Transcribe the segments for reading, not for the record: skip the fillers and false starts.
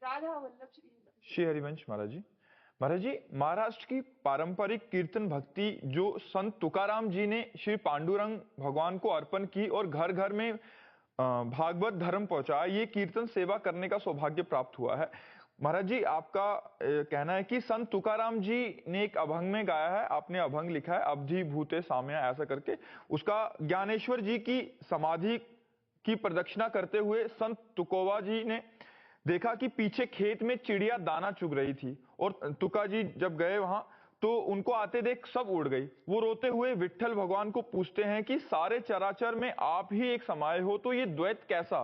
राधा वल्लभ श्री हरिवंश महाराज जी। महाराज जी, महाराष्ट्र की पारंपरिक कीर्तन भक्ति जो संत तुकाराम जी ने श्री पांडुरंग भगवान को अर्पण की और घर घर में भागवत धर्म पहुंचाया, ये कीर्तन सेवा करने का सौभाग्य प्राप्त हुआ है। महाराज जी, आपका कहना है कि संत तुकाराम जी ने एक अभंग में गाया है, आपने अभंग लिखा है अवधि भूते साम्या ऐसा करके, उसका ज्ञानेश्वर जी की समाधि की प्रदक्षिणा करते हुए संत तुकोबा जी ने देखा कि पीछे खेत में चिड़िया दाना चुग रही थी और तुका जी जब गए वहां तो उनको आते देख सब उड़ गई। वो रोते हुए विट्ठल भगवान को पूछते हैं कि सारे चराचर में आप ही एक समाये हो, तो ये द्वैत कैसा?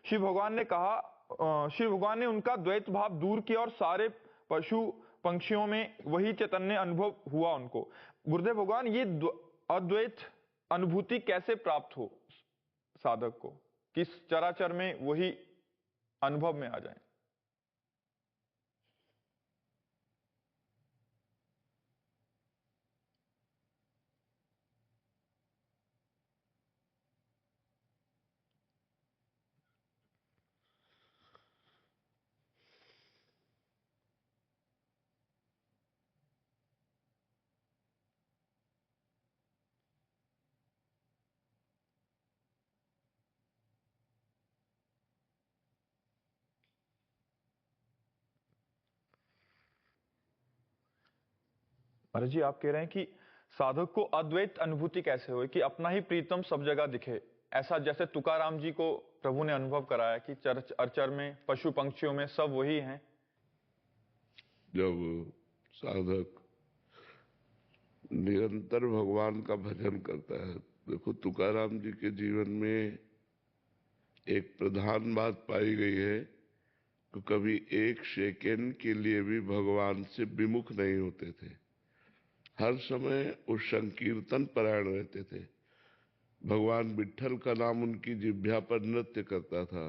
शिव भगवान ने कहा, शिव भगवान ने उनका द्वैत भाव दूर किया और सारे पशु पंक्षियों में वही चैतन्य अनुभव हुआ उनको। गुरुदेव भगवान, ये अद्वैत अनुभूति कैसे प्राप्त हो साधक को, किस चराचर में वही अनुभव में आ जाए? महाराज जी, आप कह रहे हैं कि साधक को अद्वैत अनुभूति कैसे हो कि अपना ही प्रीतम सब जगह दिखे, ऐसा जैसे तुकाराम जी को प्रभु ने अनुभव कराया कि चर में पशु पंक्षियों में सब वही हैं। जब साधक निरंतर भगवान का भजन करता है, देखो तुकाराम जी के जीवन में एक प्रधान बात पाई गई है कि कभी एक सेकेंड के लिए भी भगवान से विमुख नहीं होते थे। हर समय वो संकीर्तन परायण रहते थे। भगवान विट्ठल का नाम उनकी जिह्वा पर नृत्य करता था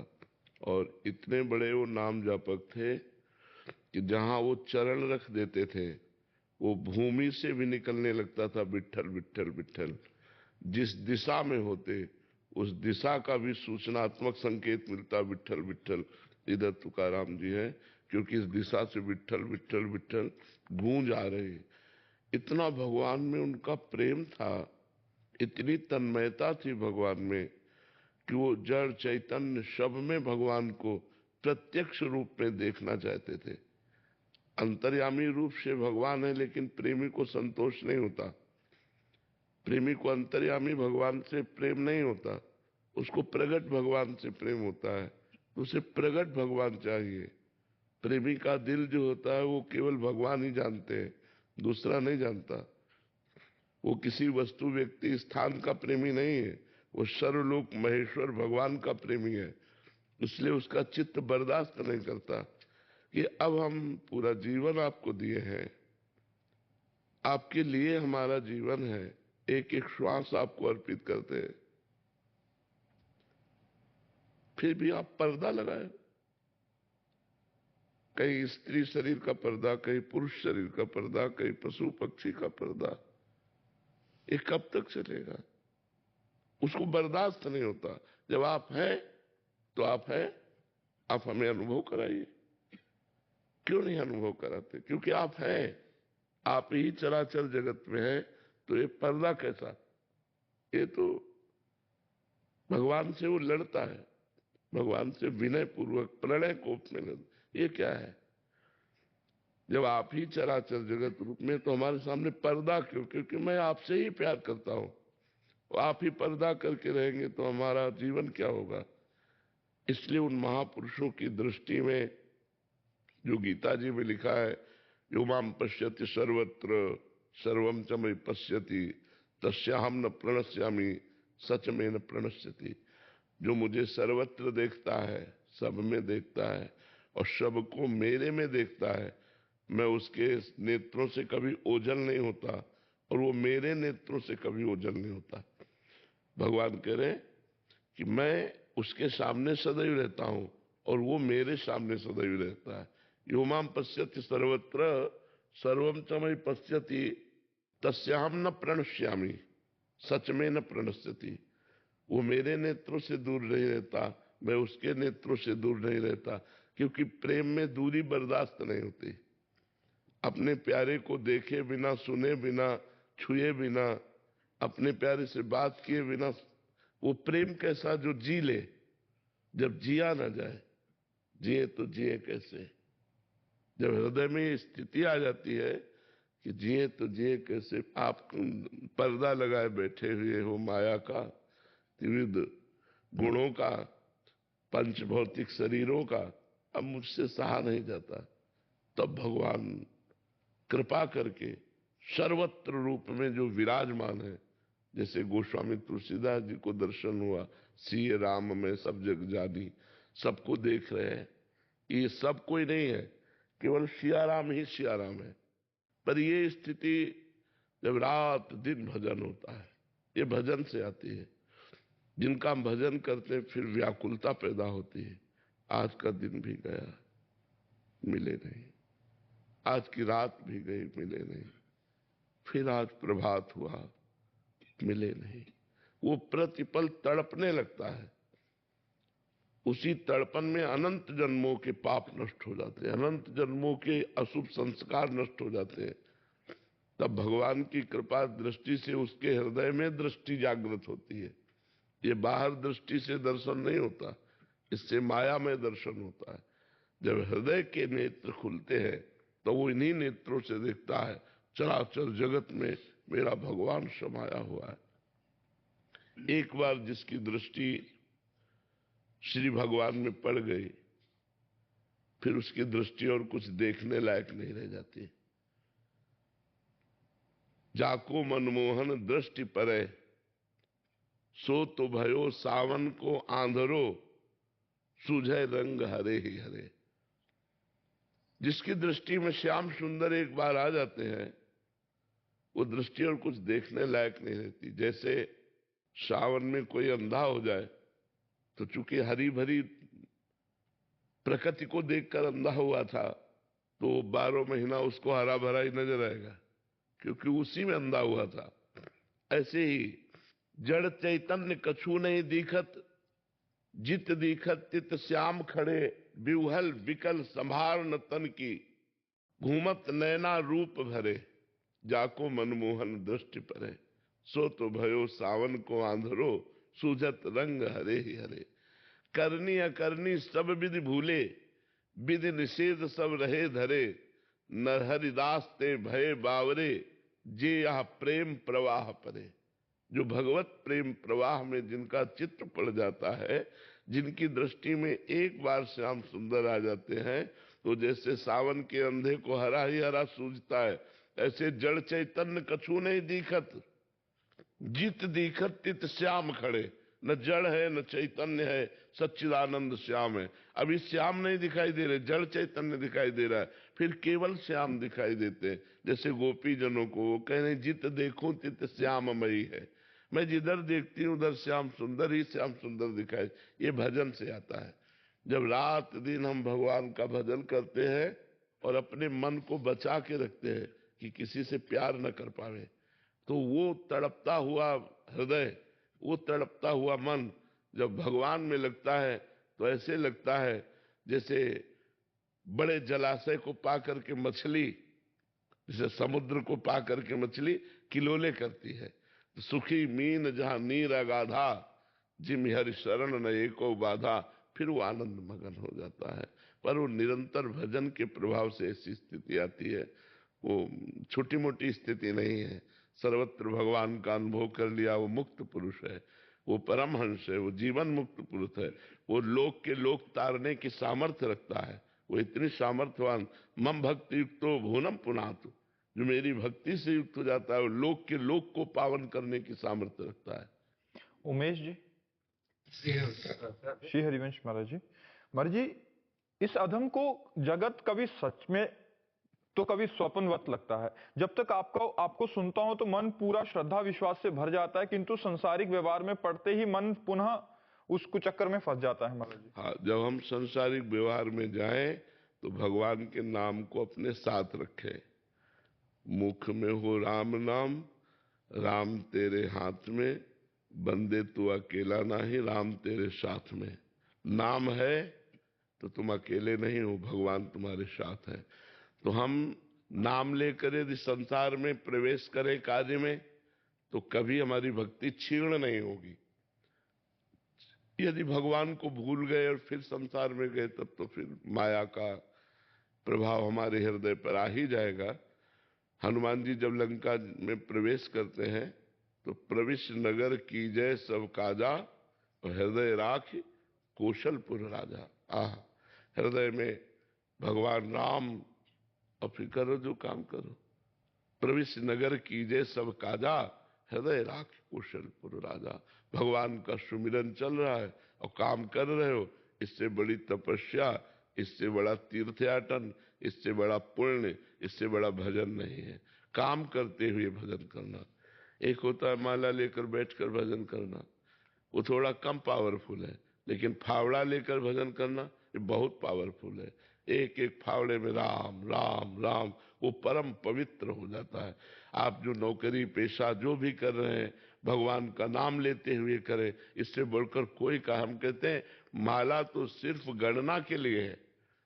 और इतने बड़े वो नाम जापक थे कि जहां वो चरण रख देते थे वो भूमि से भी निकलने लगता था विट्ठल विट्ठल विट्ठल। जिस दिशा में होते उस दिशा का भी सूचनात्मक संकेत मिलता, विट्ठल विट्ठल इधर तुकाराम जी हैं, क्योंकि इस दिशा से विट्ठल विट्ठल विट्ठल गूंज आ रहे। इतना भगवान में उनका प्रेम था, इतनी तन्मयता थी भगवान में कि वो जड़ चैतन्य सब में भगवान को प्रत्यक्ष रूप में देखना चाहते थे। अंतर्यामी रूप से भगवान है, लेकिन प्रेमी को संतोष नहीं होता। प्रेमी को अंतर्यामी भगवान से प्रेम नहीं होता, उसको प्रगट भगवान से प्रेम होता है। उसे प्रगट भगवान चाहिए। प्रेमी का दिल जो होता है वो केवल भगवान ही जानते हैं, दूसरा नहीं जानता। वो किसी वस्तु व्यक्ति स्थान का प्रेमी नहीं है, वो सर्वलोक महेश्वर भगवान का प्रेमी है। इसलिए उसका चित्त बर्दाश्त नहीं करता कि अब हम पूरा जीवन आपको दिए हैं, आपके लिए हमारा जीवन है, एक एक श्वास आपको अर्पित करते हैं, फिर भी आप पर्दा लगाए। कहीं स्त्री शरीर का पर्दा, कहीं पुरुष शरीर का पर्दा, कहीं पशु पक्षी का पर्दा, ये कब तक चलेगा? उसको बर्दाश्त नहीं होता। जब आप हैं तो आप हैं, आप हमें अनुभव कराइए। क्यों नहीं अनुभव कराते? क्योंकि आप हैं, आप ही चराचर जगत में हैं, तो ये पर्दा कैसा? ये तो भगवान से वो लड़ता है, भगवान से विनय पूर्वक प्रणय कोप में लड़। ये क्या है? जब आप ही चराचर जगत रूप में, तो हमारे सामने पर्दा क्यों? क्योंकि मैं आपसे ही प्यार करता हूं। आप ही पर्दा करके रहेंगे तो हमारा जीवन क्या होगा? इसलिए उन महापुरुषों की दृष्टि में जो गीता जी में लिखा है, यो माम पश्यति सर्वत्र सर्वम च मयि पश्यति तस्याहम न प्रणश्यामि सच में न प्रणश्यति। जो मुझे सर्वत्र देखता है, सब में देखता है और सबको मेरे में देखता है, मैं उसके नेत्रों से कभी ओझल नहीं होता और वो मेरे नेत्रों से कभी ओझल नहीं होता। भगवान कह रहे कि मैं उसके सामने सदैव रहता हूं और वो मेरे सामने सदैव रहता है। यो माम पश्यति सर्वत्र सर्वम च मयि पश्यति तस्याहम न प्रणश्यामि सच में न प्रणश्यति। वो मेरे नेत्रों से दूर नहीं रहता, मैं उसके नेत्रों से दूर नहीं रहता। क्योंकि प्रेम में दूरी बर्दाश्त नहीं होती। अपने प्यारे को देखे बिना, सुने बिना, छुए बिना, अपने प्यारे से बात किए बिना वो प्रेम कैसा जो जी ले, जब जिया ना जाए, जिए तो जिए कैसे। जब हृदय में ये स्थिति आ जाती है कि जिए तो जिए कैसे, आप पर्दा लगाए बैठे हुए हो माया का, त्रिविध गुणों का, पंच भौतिक शरीरों का, अब मुझसे सहा नहीं जाता, तब भगवान कृपा करके सर्वत्र रूप में जो विराजमान है, जैसे गोस्वामी तुलसीदास जी को दर्शन हुआ, सिय राम में सब जग जानी, सबको देख रहे हैं, ये सब कोई नहीं है, केवल सियाराम ही सियाराम है। पर ये स्थिति जब रात दिन भजन होता है, ये भजन से आती है। जिनका हम भजन करते हैं फिर व्याकुलता पैदा होती है। आज का दिन भी गया, मिले नहीं, आज की रात भी गई, मिले नहीं, फिर आज प्रभात हुआ, मिले नहीं। वो प्रतिपल तड़पने लगता है। उसी तड़पन में अनंत जन्मों के पाप नष्ट हो जाते हैं, अनंत जन्मों के अशुभ संस्कार नष्ट हो जाते हैं। तब भगवान की कृपा दृष्टि से उसके हृदय में दृष्टि जागृत होती है। ये बाहर दृष्टि से दर्शन नहीं होता, इससे माया में दर्शन होता है। जब हृदय के नेत्र खुलते हैं तो वो इन्हीं नेत्रों से देखता है, चराचर जगत में मेरा भगवान समाया हुआ है। एक बार जिसकी दृष्टि श्री भगवान में पड़ गई, फिर उसकी दृष्टि और कुछ देखने लायक नहीं रह जाती। जाको मनमोहन दृष्टि परे, सो तो भयो सावन को आंधरो, सूझे रंग हरे ही हरे। जिसकी दृष्टि में श्याम सुंदर एक बार आ जाते हैं, वो दृष्टि और कुछ देखने लायक नहीं रहती। जैसे सावन में कोई अंधा हो जाए तो चूंकि हरी भरी प्रकृति को देखकर अंधा हुआ था, तो 12 महीना उसको हरा भरा ही नजर आएगा, क्योंकि उसी में अंधा हुआ था। ऐसे ही जड़ चैतन्य कछु नहीं दिखत, जित दिखत तित श्याम खड़े, बिवहल बिकल संभार न तन की, घूमत नैना रूप भरे, जाको मनमोहन दृष्टि परे, सो तो भयो सावन को आंधरो, सूझत रंग हरे ही हरे। करनी अकरनी सब विधि भूले, विधि निषेध सब रहे धरे, नर हरिदास ते भय बावरे, जे यह प्रेम प्रवाह परे। जो भगवत प्रेम प्रवाह में जिनका चित्त पड़ जाता है, जिनकी दृष्टि में एक बार श्याम सुंदर आ जाते हैं, तो जैसे सावन के अंधे को हरा ही हरा सूझता है, ऐसे जड़ चैतन्य कछु नहीं दिखत, जित दिखत तित श्याम खड़े। न जड़ है न चैतन्य है, सच्चिदानंद श्याम है। अभी श्याम नहीं दिखाई दे रहे, जड़ चैतन्य दिखाई दे रहा है, फिर केवल श्याम दिखाई देते हैं। जैसे गोपी जनों को वो कह रहे, जित देखूं तित श्याममयी है, मैं जिधर देखती हूं उधर श्याम सुंदर ही श्याम सुंदर दिखाई। ये भजन से आता है। जब रात दिन हम भगवान का भजन करते हैं और अपने मन को बचा के रखते हैं कि किसी से प्यार न कर पावे, तो वो तड़पता हुआ हृदय, वो तड़पता हुआ मन जब भगवान में लगता है, तो ऐसे लगता है जैसे बड़े जलाशय को पा करके मछली, जैसे समुद्र को पा करके मछली किलोले करती है। तो सुखी मीन जहां नीर अगाधा, जिम हरि शरण न एको बाधा, फिर वो आनंद मगन हो जाता है। पर वो निरंतर भजन के प्रभाव से ऐसी स्थिति आती है, वो छोटी मोटी स्थिति नहीं है। सर्वत्र भगवान का अनुभव कर लिया, वो मुक्त पुरुष है, वो परमहंस है, वो जीवन मुक्त पुरुष है। वो लोक के लोक तारने की सामर्थ्य रखता है। वो इतनी सामर्थ्यवान, मम भक्ति युक्तो भुवनम पुनातु, जो मेरी भक्ति से युक्त हो जाता है, वो लोक के लोक को पावन करने की सामर्थ्य रखता है। उमेश जी। श्री हरिवंश महाराज जी। महाराज जी, इस अधम को जगत कभी सच में तो कभी स्वप्नवत लगता है। जब तक आपको सुनता हूं तो मन पूरा श्रद्धा विश्वास से भर जाता है, किंतु संसारिक व्यवहार में पड़ते ही मन पुनः उस कुचक्कर में फंस जाता है महाराज जी। हाँ, जब हम संसारिक व्यवहार में जाएं तो भगवान के नाम को अपने साथ रखें। मुख में हो राम नाम, राम तेरे हाथ में, बंदे तू अकेला नहीं, राम तेरे साथ में। नाम है तो तुम अकेले नहीं हो, भगवान तुम्हारे साथ है। तो हम नाम लेकर यदि संसार में प्रवेश करें कार्य में, तो कभी हमारी भक्ति क्षीण नहीं होगी। यदि भगवान को भूल गए और फिर संसार में गए, तब तो फिर माया का प्रभाव हमारे हृदय पर आ ही जाएगा। हनुमान जी जब लंका में प्रवेश करते हैं तो प्रविश नगर कीजय सब काजा और हृदय राख कौशलपुर राजा। आह, हृदय में भगवान राम, और फिर करो जो काम करो। प्रविश नगर कीजय सब काजा हृदय राख कौशलपुर राजा। भगवान का सुमिरन चल रहा है और काम कर रहे हो, इससे बड़ी तपस्या, इससे बड़ा तीर्थयाटन, इससे बड़ा पुण्य, इससे बड़ा भजन नहीं है। काम करते हुए भजन करना। एक होता है माला लेकर बैठकर भजन करना, वो थोड़ा कम पावरफुल है, लेकिन फावड़ा लेकर भजन करना ये बहुत पावरफुल है। एक एक फावड़े में राम राम राम, वो परम पवित्र हो जाता है। आप जो नौकरी पेशा जो भी कर रहे हैं, भगवान का नाम लेते हुए करें, इससे बढ़कर कोई का। हम कहते हैं माला तो सिर्फ गणना के लिए है,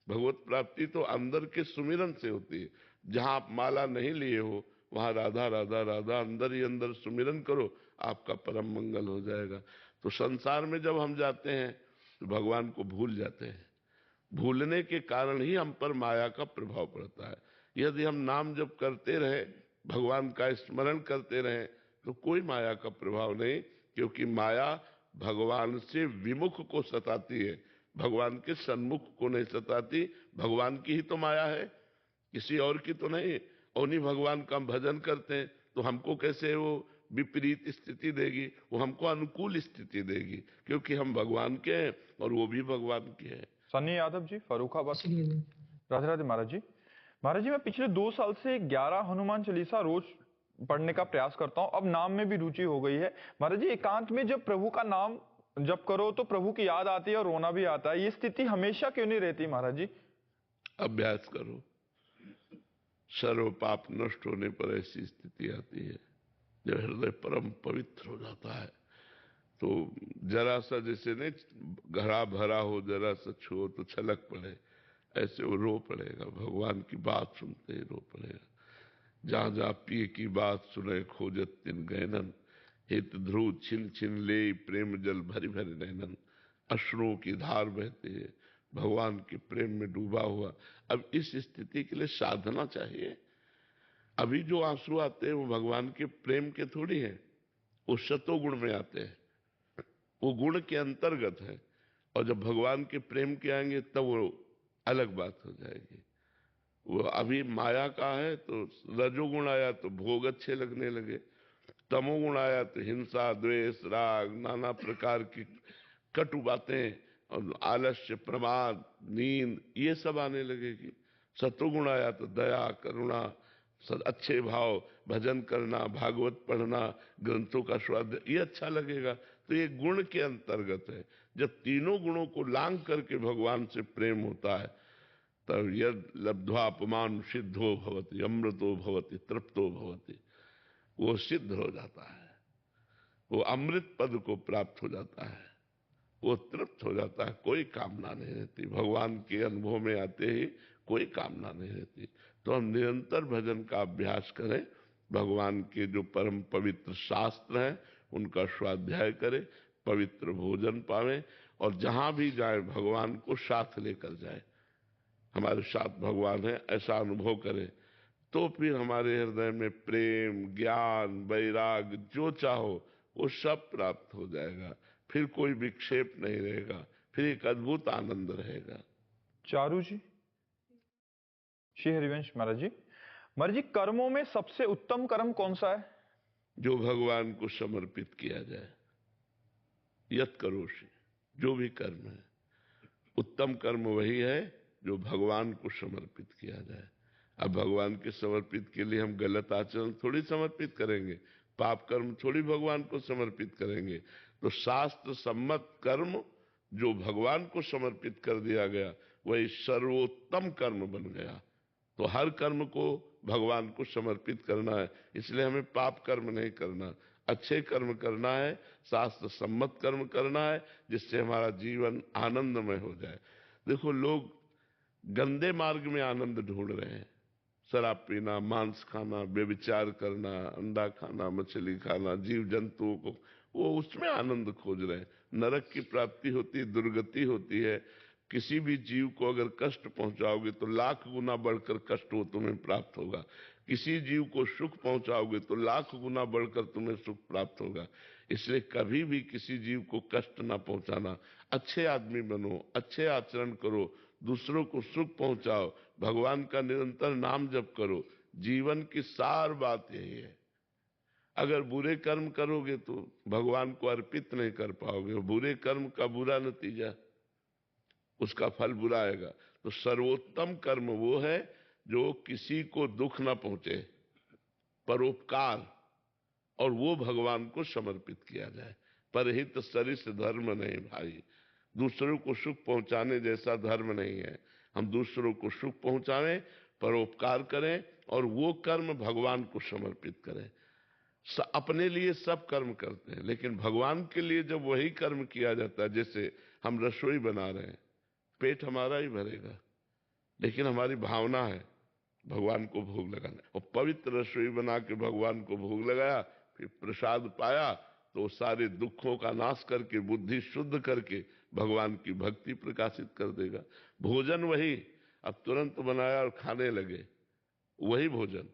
भगवत प्राप्ति तो अंदर के सुमिरन से होती है। जहां आप माला नहीं लिए हो, वहां राधा राधा राधा अंदर ही अंदर सुमिरन करो, आपका परम मंगल हो जाएगा। तो संसार में जब हम जाते हैं तो भगवान को भूल जाते हैं। भूलने के कारण ही हम पर माया का प्रभाव पड़ता है। यदि हम नाम जप करते रहे, भगवान का स्मरण करते रहे, तो कोई माया का प्रभाव नहीं, क्योंकि माया भगवान से विमुख को सताती है, भगवान के सन्मुख को नहीं सताती। भगवान की ही तो माया है, किसी और की तो नहीं। उन्हीं भगवान का हम भजन करते हैं, तो हमको कैसे वो विपरीत स्थिति देगी? वो हमको अनुकूल स्थिति देगी, क्योंकि हम भगवान के हैं और वो भी भगवान के हैं। सन्नी यादव जी, फर्रुखाबाद। राधे राधे महाराज जी। महाराज जी, मैं पिछले 2 साल से 11 हनुमान चालीसा रोज पढ़ने का प्रयास करता हूँ। अब नाम में भी रुचि हो गई है। महाराज जी, एकांत में जब प्रभु का नाम जप करो तो प्रभु की याद आती है और रोना भी आता है। ये स्थिति हमेशा क्यों नहीं रहती महाराज जी? अभ्यास करो, सर्व पाप नष्ट होने पर ऐसी स्थिति आती है जब हृदय परम पवित्र हो जाता है। तो जरा सा जैसे नहीं घड़ा भरा हो, जरा सा छुओ तो छलक पड़े, ऐसे वो रो पड़ेगा। भगवान की बात सुनते ही रो पड़ेगा। जहां जहां पिए की बात सुने खोजत तिन गैनन, हित ध्रुव छिन छिन ले प्रेम जल भरी भरी नैनन। अश्रुओं की धार बहते है, भगवान के प्रेम में डूबा हुआ। अब इस स्थिति के लिए साधना चाहिए। अभी जो आंसू आते हैं वो भगवान के प्रेम के थोड़ी हैं, वो सतोगुण में आते हैं, वो गुण के अंतर्गत है। और जब भगवान के प्रेम के आएंगे तब वो अलग बात हो जाएगी। वो अभी माया का है, तो रजोगुण आया तो भोग अच्छे लगने लगे, तमोगुण आया तो हिंसा द्वेष राग नाना प्रकार की कटु बातें और आलस्य प्रमाद नींद ये सब आने लगेगी। सतोगुण आया तो दया करुणा अच्छे भाव, भजन करना, भागवत पढ़ना, ग्रंथों का स्वाद, ये अच्छा लगेगा। तो ये गुण के अंतर्गत है। जब तीनों गुणों को लांग करके भगवान से प्रेम होता है, तब यद लब्ध्वा अपमान सिद्धो भवति अमृतो भवति तृप्तो भवति, वो सिद्ध हो जाता है, वो अमृत पद को प्राप्त हो जाता है, वो तृप्त हो जाता है। कोई कामना नहीं रहती, भगवान के अनुभव में आते ही कोई कामना नहीं रहती। तो हम निरंतर भजन का अभ्यास करें, भगवान के जो परम पवित्र शास्त्र हैं उनका स्वाध्याय करें, पवित्र भोजन पावें, और जहां भी जाए भगवान को साथ लेकर जाए। हमारे साथ भगवान है ऐसा अनुभव करें, तो फिर हमारे हृदय में प्रेम ज्ञान वैराग जो चाहो वो सब प्राप्त हो जाएगा। फिर कोई विक्षेप नहीं रहेगा, फिर एक अद्भुत आनंद रहेगा। चारू जी, श्री हरिवंश महाराज जी। महाराज जी, कर्मों में सबसे उत्तम कर्म कौन सा है? जो भगवान को समर्पित किया जाए। यत करोषि, जो भी कर्म है, उत्तम कर्म वही है जो भगवान को समर्पित किया जाए। अब भगवान के समर्पित के लिए हम गलत आचरण थोड़ी समर्पित करेंगे, पाप कर्म थोड़ी भगवान को समर्पित करेंगे। तो शास्त्र सम्मत कर्म जो भगवान को समर्पित कर दिया गया वही सर्वोत्तम कर्म बन गया। तो हर कर्म को भगवान को समर्पित करना है, इसलिए हमें पाप कर्म नहीं करना, अच्छे कर्म करना है, शास्त्र सम्मत कर्म करना है, जिससे हमारा जीवन आनंदमय हो जाए। देखो, लोग गंदे मार्ग में आनंद ढूंढ रहे हैं। शराब पीना, मांस खाना, व्यभिचार करना, अंडा खाना, मछली खाना, जीव जंतुओं को, वो उसमें आनंद खोज रहे हैं। नरक की प्राप्ति होती है, दुर्गति होती है। किसी भी जीव को अगर कष्ट पहुंचाओगे तो लाख गुना बढ़कर कष्ट वो तुम्हें प्राप्त होगा। किसी जीव को सुख पहुंचाओगे तो लाख गुना बढ़कर तुम्हें सुख प्राप्त होगा। इसलिए कभी भी किसी जीव को कष्ट ना पहुंचाना। अच्छे आदमी बनो, अच्छे आचरण करो, दूसरों को सुख पहुंचाओ, भगवान का निरंतर नाम जप करो। जीवन की सार बात यही है। अगर बुरे कर्म करोगे तो भगवान को अर्पित नहीं कर पाओगे। बुरे कर्म का बुरा नतीजा, उसका फल बुरा आएगा। तो सर्वोत्तम कर्म वो है जो किसी को दुख ना पहुंचे, परोपकार, और वो भगवान को समर्पित किया जाए। परहित सरिस धर्म नहीं भाई। दूसरों को सुख पहुंचाने जैसा धर्म नहीं है। हम दूसरों को सुख पहुंचाएं, परोपकार करें, और वो कर्म भगवान को समर्पित करें। अपने लिए सब कर्म करते हैं, लेकिन भगवान के लिए जब वही कर्म किया जाता है, जैसे हम रसोई बना रहे हैं, पेट हमारा ही भरेगा, लेकिन हमारी भावना है भगवान को भोग लगाना। और पवित्र रसोई बना के भगवान को भोग लगाया, फिर प्रसाद पाया, तो सारे दुखों का नाश करके, बुद्धि शुद्ध करके भगवान की भक्ति प्रकाशित कर देगा। भोजन वही, अब तुरंत बनाया और खाने लगे, वही भोजन।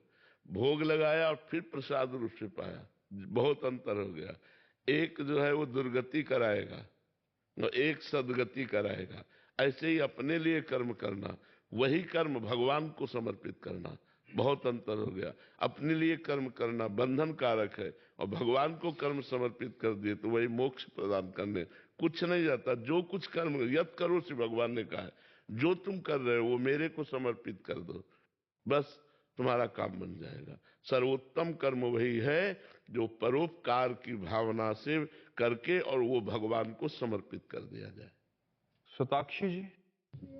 भोग लगाया और फिर प्रसाद रूप से पाया, बहुत अंतर हो गया। एक जो है वो दुर्गति कराएगा और एक सदगति कराएगा। ऐसे ही अपने लिए कर्म करना, वही कर्म भगवान को समर्पित करना, बहुत अंतर हो गया। अपने लिए कर्म करना बंधन कारक है, और भगवान को कर्म समर्पित कर दिए तो वही मोक्ष प्रदान करने। कुछ नहीं जाता। जो कुछ कर्म यत करो से भगवान ने कहा है, जो तुम कर रहे हो वो मेरे को समर्पित कर दो, बस तुम्हारा काम बन जाएगा। सर्वोत्तम कर्म वही है जो परोपकार की भावना से करके और वो भगवान को समर्पित कर दिया जाए। शताक्षी जी,